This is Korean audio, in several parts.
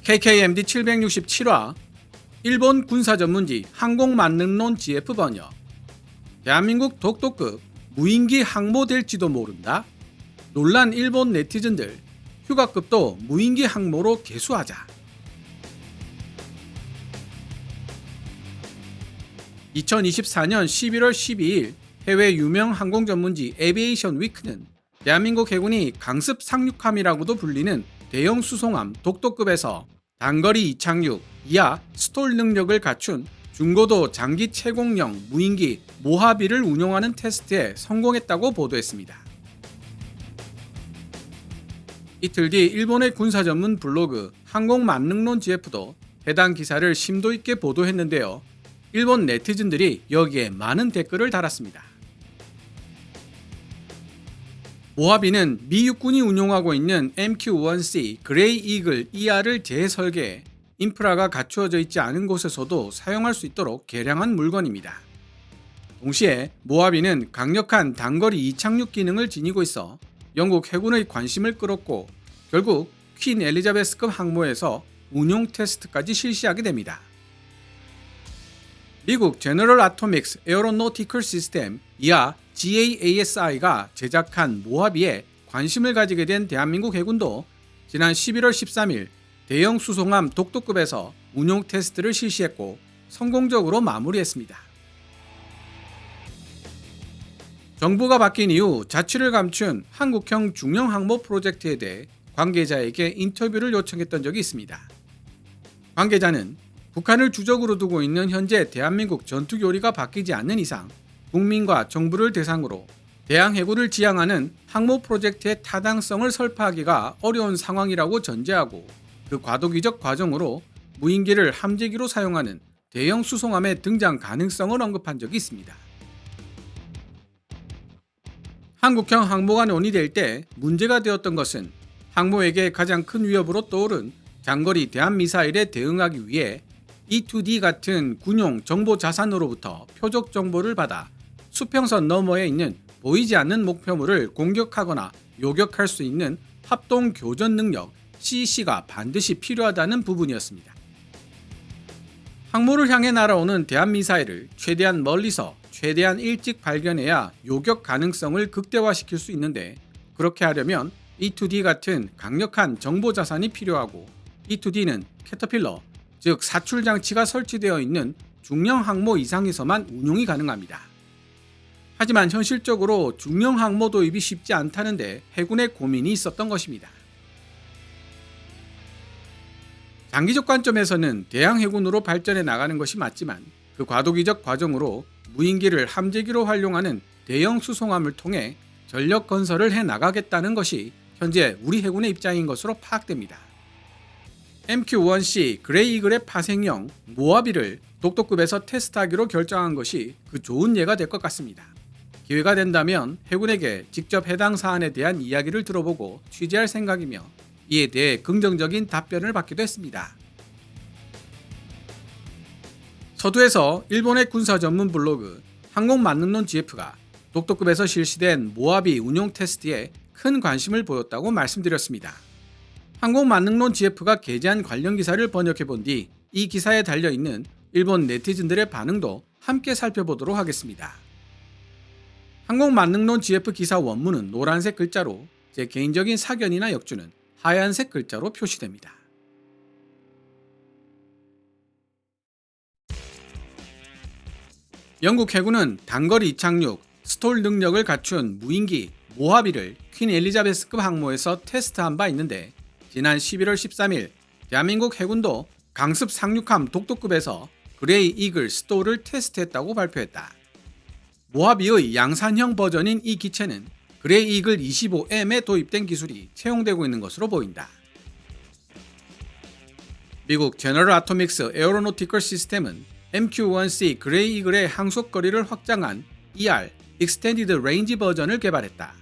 KKMD 767화 일본 군사전문지 항공만능론 GF 번역. 대한민국 독도급 무인기 항모 될지도 모른다. 놀란 일본 네티즌들, 휴가급도 무인기 항모로 개수하자. 2024년 11월 12일 해외 유명 항공 전문지 에비에이션 위크는 대한민국 해군이 강습 상륙함이라고도 불리는 대형 수송함 독도급에서 단거리 이착륙 이하 스톨 능력을 갖춘 중고도 장기 채공형 무인기 모하비를 운용하는 테스트에 성공했다고 보도했습니다. 이틀 뒤 일본의 군사 전문 블로그 항공만능론 GF도 해당 기사를 심도 있게 보도했는데요. 일본 네티즌들이 여기에 많은 댓글을 달았습니다. 모하비는 미 육군이 운용하고 있는 MQ-1C 그레이 이글 ER을 재설계해 인프라가 갖추어져 있지 않은 곳에서도 사용할 수 있도록 개량한 물건입니다. 동시에 모하비는 강력한 단거리 이착륙 기능을 지니고 있어 영국 해군의 관심을 끌었고 결국 퀸 엘리자베스급 항모에서 운용 테스트까지 실시하게 됩니다. 미국 제너럴 아토믹스 에어로노티컬 시스템 이하 GAASI가 제작한 모하비에 관심을 가지게 된 대한민국 해군도 지난 11월 13일 대형 수송함 독도급에서 운용 테스트를 실시했고 성공적으로 마무리했습니다. 정부가 바뀐 이후 자취를 감춘 한국형 중형 항모 프로젝트에 대해 관계자에게 인터뷰를 요청했던 적이 있습니다. 관계자는 북한을 주적으로 두고 있는 현재 대한민국 전투교리가 바뀌지 않는 이상 국민과 정부를 대상으로 대한해군을 지향하는 항모 프로젝트의 타당성을 설파하기가 어려운 상황이라고 전제하고 그 과도기적 과정으로 무인기를 함재기로 사용하는 대형 수송함의 등장 가능성을 언급한 적이 있습니다. 한국형 항모가 논의될 때 문제가 되었던 것은 항모에게 가장 큰 위협으로 떠오른 장거리 대한미사일에 대응하기 위해 E-2D 같은 군용 정보 자산으로부터 표적 정보를 받아 수평선 너머에 있는 보이지 않는 목표물을 공격하거나 요격할 수 있는 합동 교전 능력 CEC가 반드시 필요하다는 부분이었습니다. 항모를 향해 날아오는 대한미사일을 최대한 멀리서 최대한 일찍 발견해야 요격 가능성을 극대화시킬 수 있는데 그렇게 하려면 E-2D 같은 강력한 정보 자산이 필요하고 E-2D는 캐터필러, 즉 사출 장치가 설치되어 있는 중형 항모 이상에서만 운용이 가능합니다. 하지만 현실적으로 중형 항모 도입이 쉽지 않다는데 해군의 고민이 있었던 것입니다. 장기적 관점에서는 대항해군으로 발전해 나가는 것이 맞지만 그 과도기적 과정으로 무인기를 함재기로 활용하는 대형 수송함을 통해 전력 건설을 해 나가겠다는 것이 현재 우리 해군의 입장인 것으로 파악됩니다. MQ-1C 그레이 이글의 파생형 모하비를 독도급에서 테스트하기로 결정한 것이 그 좋은 예가 될 것 같습니다. 기회가 된다면 해군에게 직접 해당 사안에 대한 이야기를 들어보고 취재할 생각이며 이에 대해 긍정적인 답변을 받기도 했습니다. 서두에서 일본의 군사 전문 블로그 항공만능론 GF가 독도급에서 실시된 모하비 운용 테스트에 큰 관심을 보였다고 말씀드렸습니다. 항공만능론 GF가 게재한 관련 기사를 번역해 본 뒤 이 기사에 달려있는 일본 네티즌들의 반응도 함께 살펴보도록 하겠습니다. 항공만능론 GF 기사 원문은 노란색 글자로 제 개인적인 사견이나 역주는 하얀색 글자로 표시됩니다. 영국 해군은 단거리 이착륙, 스톨 능력을 갖춘 무인기 모하비를 퀸 엘리자베스급 항모에서 테스트한 바 있는데 지난 11월 13일 대한민국 해군도 강습 상륙함 독도급에서 그레이 이글 스톨을 테스트했다고 발표했다. 모하비의 양산형 버전인 이 기체는 그레이 이글 25M에 도입된 기술이 채용되고 있는 것으로 보인다. 미국 제너럴 아토믹스 에어로노티컬 시스템은 MQ-1C 그레이 이글의 항속거리를 확장한 ER Extended Range 버전을 개발했다.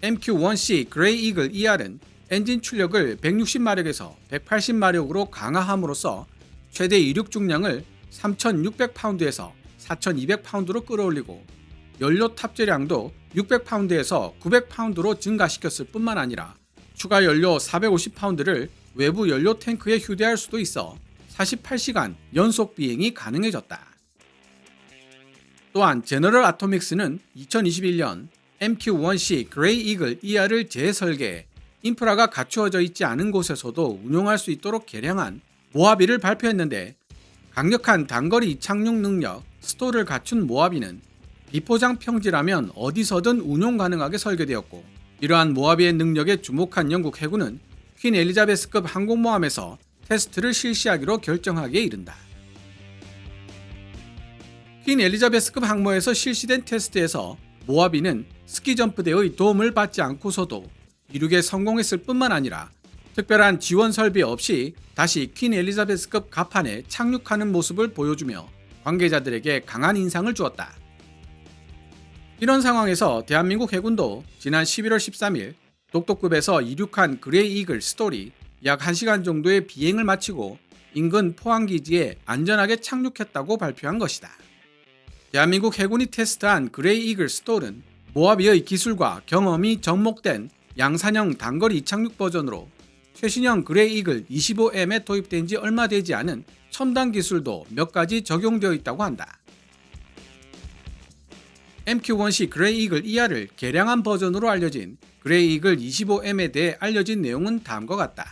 MQ-1C 그레이 이글 ER은 엔진 출력을 160마력에서 180마력으로 강화함으로써 최대 이륙 중량을 3,600파운드에서 4,200파운드로 끌어올리고 연료 탑재량도 600파운드에서 900파운드로 증가시켰을 뿐만 아니라 추가 연료 450파운드를 외부 연료 탱크에 휴대할 수도 있어 48시간 연속 비행이 가능해졌다. 또한 제너럴 아토믹스는 2021년 MQ-1C 그레이 이글 ER을 재설계, 인프라가 갖추어져 있지 않은 곳에서도 운용할 수 있도록 개량한 모하비를 발표했는데, 강력한 단거리 이착륙 능력 스토를 갖춘 모하비는 비포장 평지라면 어디서든 운용 가능하게 설계되었고, 이러한 모하비의 능력에 주목한 영국 해군은 퀸 엘리자베스급 항공모함에서 테스트를 실시하기로 결정하기에 이른다. 퀸 엘리자베스급 항모에서 실시된 테스트에서 모하비는 스키점프대의 도움을 받지 않고서도 이륙에 성공했을 뿐만 아니라 특별한 지원 설비 없이 다시 퀸 엘리자베스급 갑판에 착륙하는 모습을 보여주며 관계자들에게 강한 인상을 주었다. 이런 상황에서 대한민국 해군도 지난 11월 13일 독도급에서 이륙한 그레이 이글 스토리 약 1시간 정도의 비행을 마치고 인근 포항기지에 안전하게 착륙했다고 발표한 것이다. 대한민국 해군이 테스트한 그레이 이글 스토는 모하비의 기술과 경험이 접목된 양산형 단거리 이착륙 버전으로 최신형 그레이 이글 25M에 도입된 지 얼마 되지 않은 첨단 기술도 몇 가지 적용되어 있다고 한다. MQ-1C 그레이 이글 ER을 개량한 버전으로 알려진 그레이 이글 25M에 대해 알려진 내용은 다음과 같다.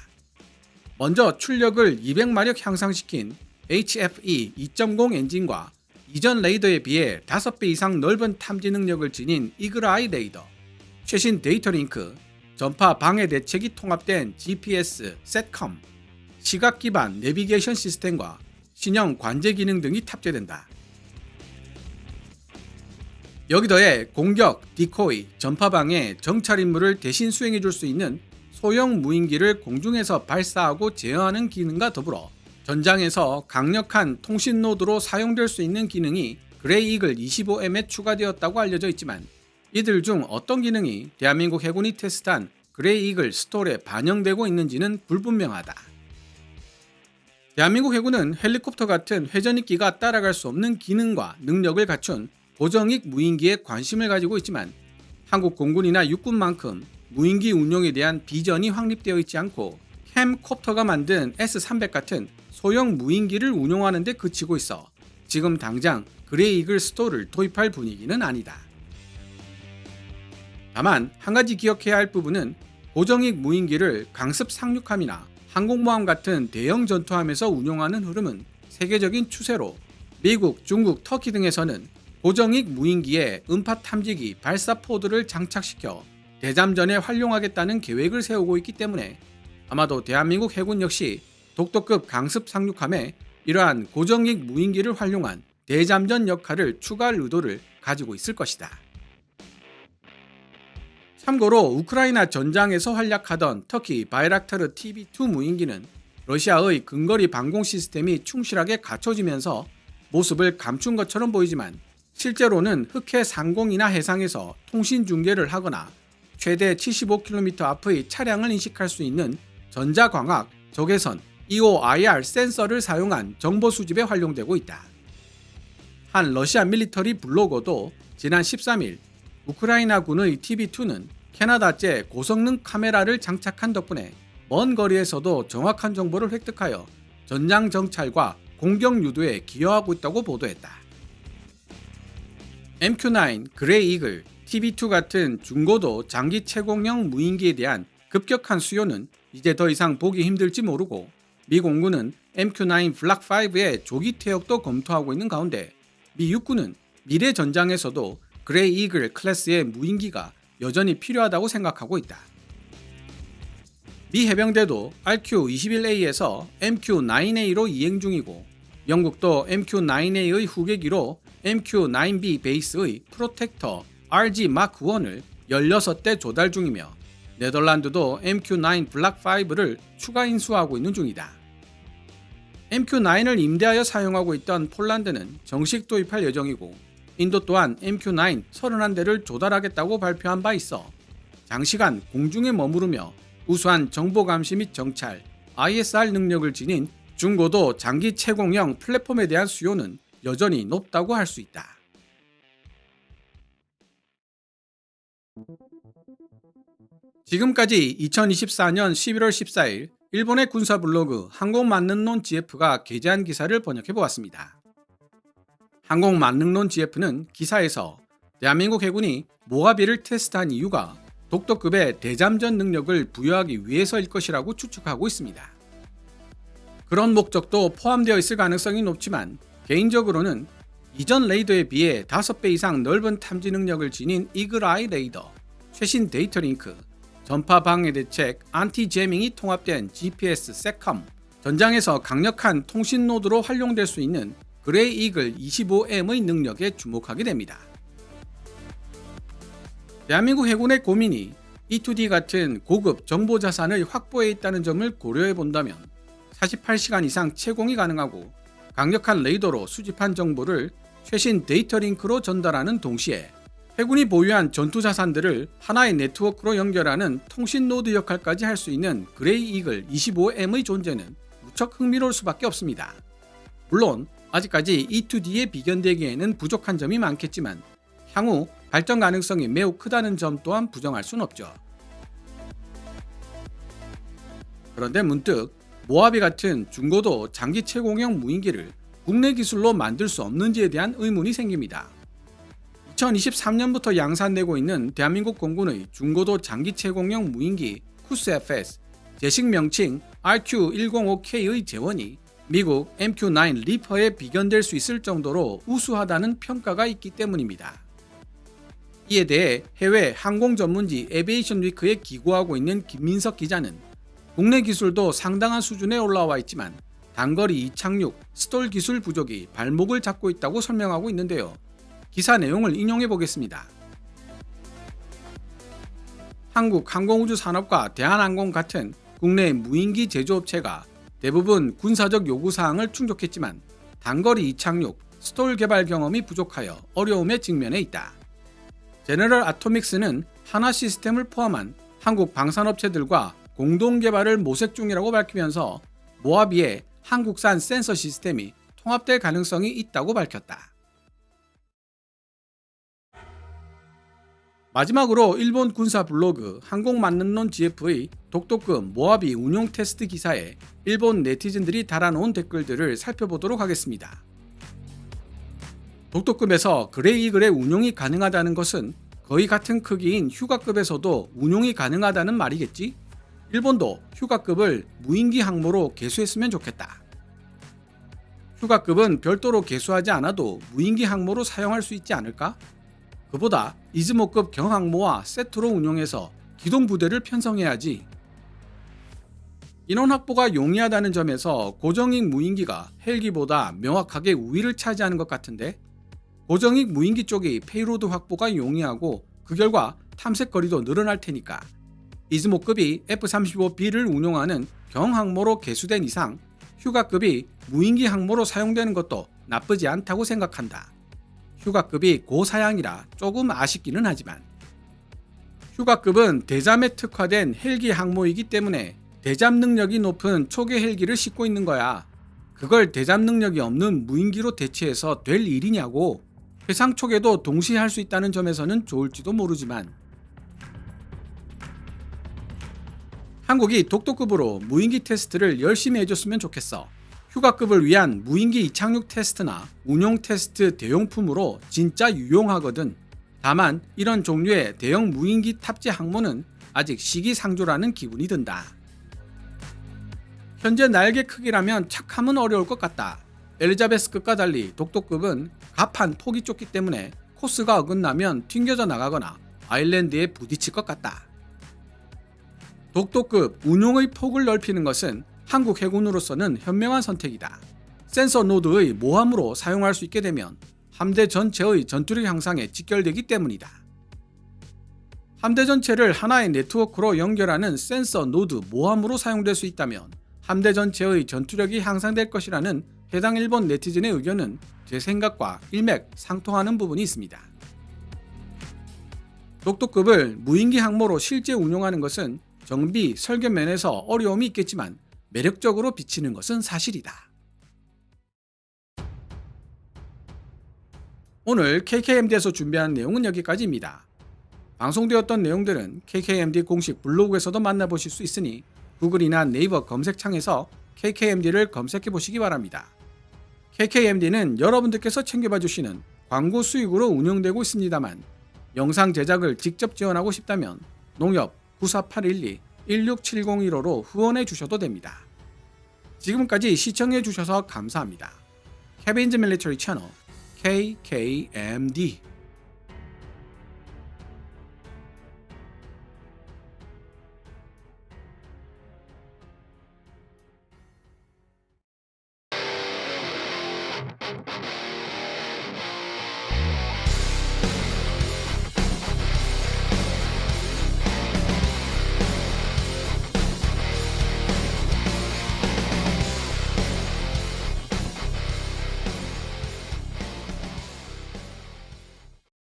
먼저 출력을 200마력 향상시킨 HFE 2.0 엔진과 이전 레이더에 비해 5배 이상 넓은 탐지 능력을 지닌 이글아이 레이더, 최신 데이터 링크, 전파 방해 대책이 통합된 GPS, 셋컴, 시각 기반 내비게이션 시스템과 신형 관제 기능 등이 탑재된다. 여기 더해 공격, 디코이, 전파 방해, 정찰 임무를 대신 수행해 줄 수 있는 소형 무인기를 공중에서 발사하고 제어하는 기능과 더불어 전장에서 강력한 통신 노드로 사용될 수 있는 기능이 그레이 이글 25M에 추가되었다고 알려져 있지만, 이들 중 어떤 기능이 대한민국 해군이 테스트한 그레이 이글 스토리에 반영되고 있는지는 불분명하다. 대한민국 해군은 헬리콥터 같은 회전익기가 따라갈 수 없는 기능과 능력을 갖춘 고정익 무인기에 관심을 가지고 있지만, 한국 공군이나 육군만큼 무인기 운용에 대한 비전이 확립되어 있지 않고 캠콥터가 만든 S-300 같은 소형 무인기를 운용하는 데 그치고 있어 지금 당장 그레이 이글 스토를 도입할 분위기는 아니다. 다만 한 가지 기억해야 할 부분은 고정익 무인기를 강습 상륙함이나 항공모함 같은 대형 전투함에서 운용하는 흐름은 세계적인 추세로, 미국, 중국, 터키 등에서는 고정익 무인기에 음파 탐지기, 발사 포드를 장착시켜 대잠전에 활용하겠다는 계획을 세우고 있기 때문에 아마도 대한민국 해군 역시 독도급 강습 상륙함에 이러한 고정익 무인기를 활용한 대잠전 역할을 추가할 의도를 가지고 있을 것이다. 참고로 우크라이나 전장에서 활약하던 터키 바이락타르 TB2 무인기는 러시아의 근거리 방공 시스템이 충실하게 갖춰지면서 모습을 감춘 것처럼 보이지만, 실제로는 흑해 상공이나 해상에서 통신 중계를 하거나 최대 75km 앞의 차량을 인식할 수 있는 전자광학, 적외선, EOIR 센서를 사용한 정보 수집에 활용되고 있다. 한 러시아 밀리터리 블로거도 지난 13일 우크라이나군의 TB2는 캐나다제 고성능 카메라를 장착한 덕분에 먼 거리에서도 정확한 정보를 획득하여 전장 정찰과 공격 유도에 기여하고 있다고 보도했다. MQ-9, 그레이 이글, TB2 같은 중고도 장기 채공형 무인기에 대한 급격한 수요는 이제 더 이상 보기 힘들지 모르고, 미 공군은 MQ-9 블락5의 조기 퇴역도 검토하고 있는 가운데 미 육군은 미래 전장에서도 그레이 이글 클래스의 무인기가 여전히 필요하다고 생각하고 있다. 미 해병대도 RQ-21A에서 MQ-9A로 이행 중이고, 영국도 MQ-9A의 후계기로 MQ-9B 베이스의 프로텍터 RG 마크 1을 16대 조달 중이며, 네덜란드도 MQ-9 블락5를 추가 인수하고 있는 중이다. MQ-9을 임대하여 사용하고 있던 폴란드는 정식 도입할 예정이고, 인도 또한 MQ-9 31대를 조달하겠다고 발표한 바 있어 장시간 공중에 머무르며 우수한 정보 감시 및 정찰, ISR 능력을 지닌 중고도 장기 채공형 플랫폼에 대한 수요는 여전히 높다고 할 수 있다. 지금까지 2024년 11월 14일 일본의 군사 블로그 항공만능론 GF가 게재한 기사를 번역해 보았습니다. 항공만능론 GF는 기사에서 대한민국 해군이 모하비를 테스트한 이유가 독도급의 대잠전 능력을 부여하기 위해서일 것이라고 추측하고 있습니다. 그런 목적도 포함되어 있을 가능성이 높지만 개인적으로는 이전 레이더에 비해 5배 이상 넓은 탐지 능력을 지닌 이글아이 레이더, 최신 데이터 링크, 전파 방해 대책, 안티 제밍이 통합된 GPS, 세컴, 전장에서 강력한 통신 노드로 활용될 수 있는 그레이 이글 25M의 능력에 주목하게 됩니다. 대한민국 해군의 고민이 E2D 같은 고급 정보 자산의 확보에 있다는 점을 고려해 본다면 48시간 이상 채공이 가능하고 강력한 레이더로 수집한 정보를 최신 데이터 링크로 전달하는 동시에 해군이 보유한 전투 자산들을 하나의 네트워크로 연결하는 통신 노드 역할까지 할 수 있는 그레이 이글 25M의 존재는 무척 흥미로울 수밖에 없습니다. 물론 아직까지 E2D에 비견되기에는 부족한 점이 많겠지만 향후 발전 가능성이 매우 크다는 점 또한 부정할 수는 없죠. 그런데 문득 모하비 같은 중고도 장기 채공형 무인기를 국내 기술로 만들 수 없는지에 대한 의문이 생깁니다. 2023년부터 양산되고 있는 대한민국 공군의 중고도 장기 채공형 무인기 쿠스-FS, 제식 명칭 RQ-105K의 재원이 미국 MQ-9 리퍼에 비견될 수 있을 정도로 우수하다는 평가가 있기 때문입니다. 이에 대해 해외 항공 전문지 에비에이션 위크에 기고하고 있는 김민석 기자는 국내 기술도 상당한 수준에 올라와 있지만 단거리 이착륙, 스톨 기술 부족이 발목을 잡고 있다고 설명하고 있는데요. 기사 내용을 인용해 보겠습니다. 한국항공우주산업과 대한항공 같은 국내 무인기 제조업체가 대부분 군사적 요구사항을 충족했지만 단거리 이착륙, 스톨 개발 경험이 부족하여 어려움에 직면해 있다. 제너럴 아토믹스는 하나 시스템을 포함한 한국 방산업체들과 공동 개발을 모색 중이라고 밝히면서 모하비의 한국산 센서 시스템이 통합될 가능성이 있다고 밝혔다. 마지막으로 일본 군사 블로그 항공만능론 GF의 독도급 모하비 운용 테스트 기사에 일본 네티즌들이 달아놓은 댓글들을 살펴보도록 하겠습니다. 독도급에서 그레이 이글의 운용이 가능하다는 것은 거의 같은 크기인 휴가급에서도 운용이 가능하다는 말이겠지? 일본도 휴가급을 무인기 항모로 개수했으면 좋겠다. 휴가급은 별도로 개수하지 않아도 무인기 항모로 사용할 수 있지 않을까? 그보다 이즈모급 경항모와 세트로 운용해서 기동부대를 편성해야지. 인원 확보가 용이하다는 점에서 고정익 무인기가 헬기보다 명확하게 우위를 차지하는 것 같은데 고정익 무인기 쪽이 페이로드 확보가 용이하고 그 결과 탐색 거리도 늘어날 테니까 이즈모급이 F-35B를 운용하는 경항모로 개수된 이상 휴가급이 무인기 항모로 사용되는 것도 나쁘지 않다고 생각한다. 휴가급이 고사양이라 조금 아쉽기는 하지만 휴가급은 대잠에 특화된 헬기 항모이기 때문에 대잠 능력이 높은 초계 헬기를 싣고 있는 거야. 그걸 대잠 능력이 없는 무인기로 대체해서 될 일이냐고. 해상 초계도 동시에 할 수 있다는 점에서는 좋을지도 모르지만 한국이 독도급으로 무인기 테스트를 열심히 해줬으면 좋겠어. 휴가급을 위한 무인기 이착륙 테스트나 운용 테스트 대용품으로 진짜 유용하거든. 다만 이런 종류의 대형 무인기 탑재 항모는 아직 시기상조라는 기분이 든다. 현재 날개 크기라면 착함은 어려울 것 같다. 엘리자베스급과 달리 독도급은 갑판 폭이 좁기 때문에 코스가 어긋나면 튕겨져 나가거나 아일랜드에 부딪힐 것 같다. 독도급 운용의 폭을 넓히는 것은 한국 해군으로서는 현명한 선택이다. 센서 노드의 모함으로 사용할 수 있게 되면 함대 전체의 전투력 향상에 직결되기 때문이다. 함대 전체를 하나의 네트워크로 연결하는 센서 노드 모함으로 사용될 수 있다면 함대 전체의 전투력이 향상될 것이라는 해당 일본 네티즌의 의견은 제 생각과 일맥상통하는 부분이 있습니다. 독도급을 무인기 항모로 실제 운용하는 것은 정비, 설계 면에서 어려움이 있겠지만 매력적으로 비치는 것은 사실이다. 오늘 KKMD에서 준비한 내용은 여기까지입니다. 방송되었던 내용들은 KKMD 공식 블로그에서도 만나보실 수 있으니 구글이나 네이버 검색창에서 KKMD를 검색해 보시기 바랍니다. KKMD는 여러분들께서 챙겨봐 주시는 광고 수익으로 운영되고 있습니다만 영상 제작을 직접 지원하고 싶다면 농협 948112-16701호로 후원해 주셔도 됩니다. 지금까지 시청해 주셔서 감사합니다. 케빈즈 밀리터리 채널 KKMD